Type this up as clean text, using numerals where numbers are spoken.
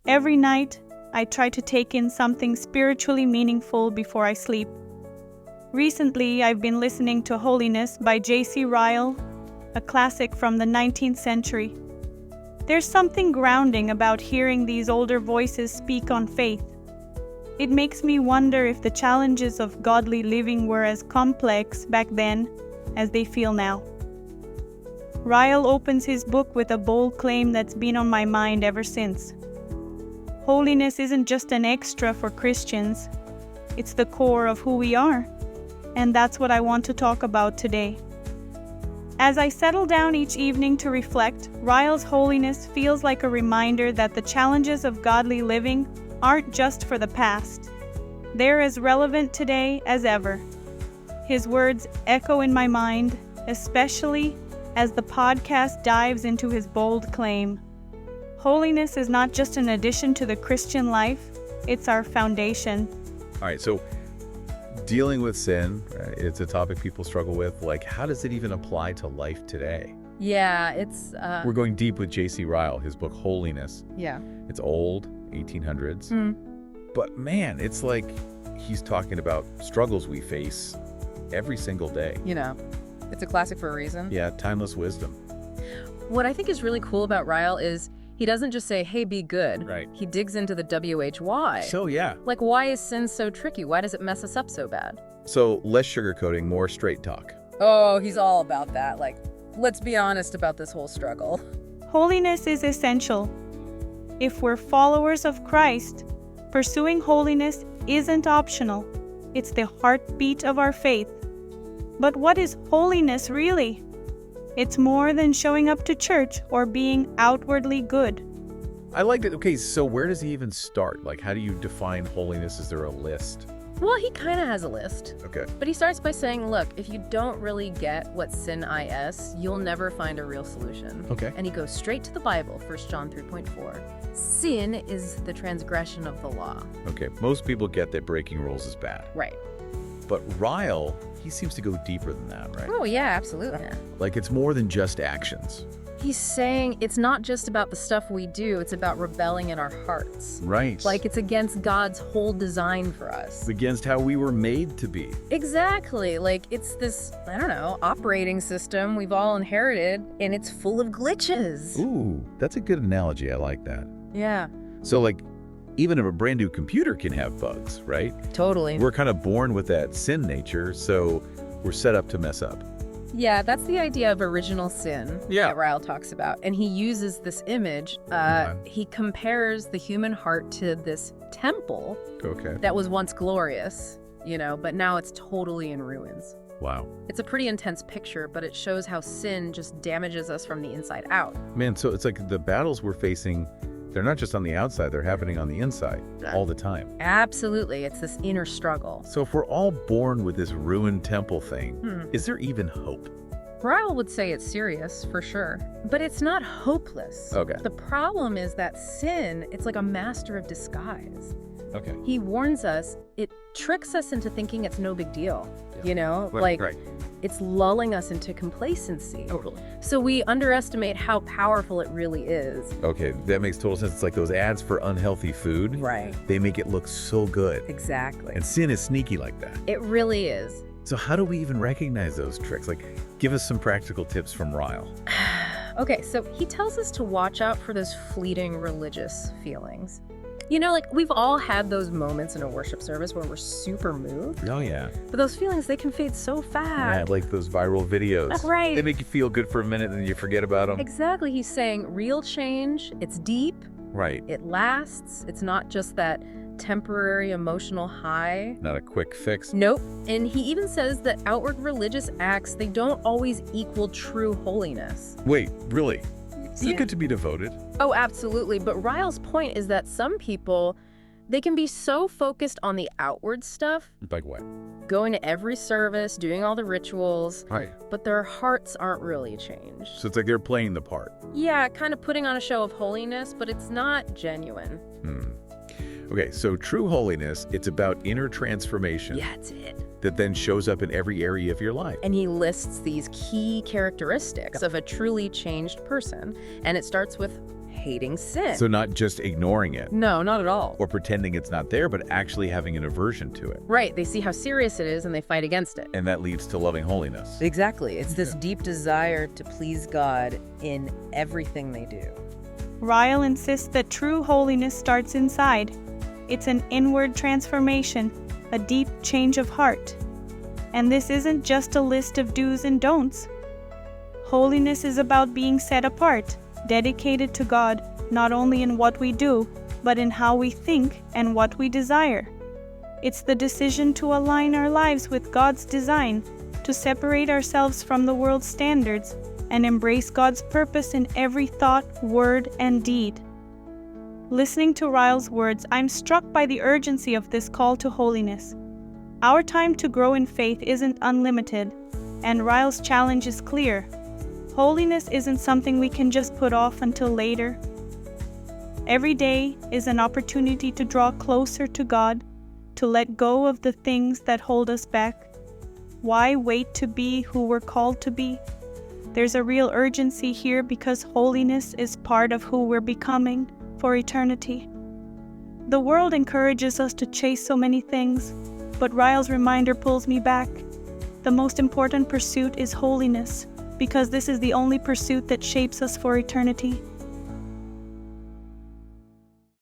Every night, I try to take in something spiritually meaningful before I sleep. Recently, I've been listening to Holiness by Ryle, a classic from the 19th century. There's something grounding about hearing these older voices speak on faith. It makes me wonder if the challenges of godly living were as complex back then as they feel now. Ryle opens his book with a bold claim that's been on my mind ever since. Holiness isn't just an extra for Christians, it's the core of who we are, and that's what I want to talk about today. As I settle down each evening to reflect, Ryle's Holiness feels like a reminder that the challenges of godly living aren't just for the past. They're as relevant today as ever. His words echo in my mind, especially as the podcast dives into his bold claim. Holiness is not just an addition to the Christian life, it's our foundation. All right, so dealing with sin, it's a topic people struggle with. Like, how does it even apply to life today? Yeah, it's... We're going deep with J.C. Ryle, his book Holiness. Yeah. It's old, 1800s. But man, it's like he's talking about struggles we face every single day. You know, it's a classic for a reason. Yeah, timeless wisdom. What I think is really cool about Ryle is he doesn't just say, hey, be good. Right. He digs into the WHY. So, yeah. Like, why is sin so tricky? Why does it mess us up so bad? So, less sugarcoating, more straight talk. Oh, he's all about that. Like, let's be honest about this whole struggle. Holiness is essential. If we're followers of Christ, pursuing holiness isn't optional. It's the heartbeat of our faith. But what is holiness really? It's more than showing up to church or being outwardly good. I like it. Okay, so where does he even start? Like, how do you define holiness? Is there a list? Well, he kind of has a list. Okay. But he starts by saying, look, if you don't really get what sin is, you'll never find a real solution. Okay. And he goes straight to the Bible, 1 John 3.4. Sin is the transgression of the law. Okay, most people get that breaking rules is bad. Right. But Ryle, he seems to go deeper than that, right? Oh, yeah, absolutely. Like, it's more than just actions. He's saying it's not just about the stuff we do, it's about rebelling in our hearts. Right. Like, it's against God's whole design for us. Against how we were made to be. Exactly. Like, it's this, I don't know, operating system we've all inherited, and it's full of glitches. Ooh, that's a good analogy. I like that. Yeah. So, like, even a brand new computer can have bugs, right? Totally. We're kind of born with that sin nature, so we're set up to mess up. Yeah, that's the idea of original sin Yeah. that Ryle talks about. And he uses this image. He compares the human heart to this temple Okay. that was once glorious, you know, but now it's totally in ruins. Wow. It's a pretty intense picture, but it shows how sin just damages us from the inside out. Man, so it's like the battles we're facing, they're not just on the outside, they're happening on the inside all the time. Absolutely. It's this inner struggle. So if we're all born with this ruined temple thing, is there even hope? Ryle would say it's serious, for sure, but it's not hopeless. Okay. The problem is that sin, it's like a master of disguise. Okay. He warns us, it tricks us into thinking it's no big deal, you know? Right. It's lulling us into complacency. Totally. So we underestimate how powerful it really is. Okay, that makes total sense. It's like those ads for unhealthy food. Right. They make it look so good. Exactly. And sin is sneaky like that. It really is. So how do we even recognize those tricks? Like, give us some practical tips from Ryle. Okay, so he tells us to watch out for those fleeting religious feelings. You know, like, we've all had those moments in a worship service where we're super moved. Oh, yeah. But those feelings, they can fade so fast. Yeah, like those viral videos. Right. They make you feel good for a minute and then you forget about them. Exactly. He's saying real change, it's deep, Right. it lasts, it's not just that temporary emotional high. Not a quick fix. Nope. And he even says that outward religious acts, they don't always equal true holiness. Wait, really? Is it Yeah. good to be devoted? Oh, absolutely. But Ryle's point is that some people, they can be so focused on the outward stuff, Like what? going to every service, doing all the rituals, Right. but their hearts aren't really changed. So it's like they're playing the part. Yeah, kind of putting on a show of holiness, but it's not genuine. Okay, so true holiness, it's about inner transformation Yeah, that's it. that then shows up in every area of your life. And he lists these key characteristics of a truly changed person. And it starts with hating sin. So not just ignoring it No, not at all. or pretending it's not there, but actually having an aversion to it. Right, they see how serious it is and they fight against it. And that leads to loving holiness. Exactly. It's this deep desire to please God in everything they do. Ryle insists that true holiness starts inside. It's an inward transformation, a deep change of heart. And this isn't just a list of do's and don'ts. Holiness is about being set apart, dedicated to God, not only in what we do, but in how we think and what we desire. It's the decision to align our lives with God's design, to separate ourselves from the world's standards, and embrace God's purpose in every thought, word, and deed. Listening to Ryle's words, I'm struck by the urgency of this call to holiness. Our time to grow in faith isn't unlimited, and Ryle's challenge is clear. Holiness isn't something we can just put off until later. Every day is an opportunity to draw closer to God, to let go of the things that hold us back. Why wait to be who we're called to be? There's a real urgency here because holiness is part of who we're becoming for eternity. The world encourages us to chase so many things, but Ryle's reminder pulls me back. The most important pursuit is holiness, because this is the only pursuit that shapes us for eternity.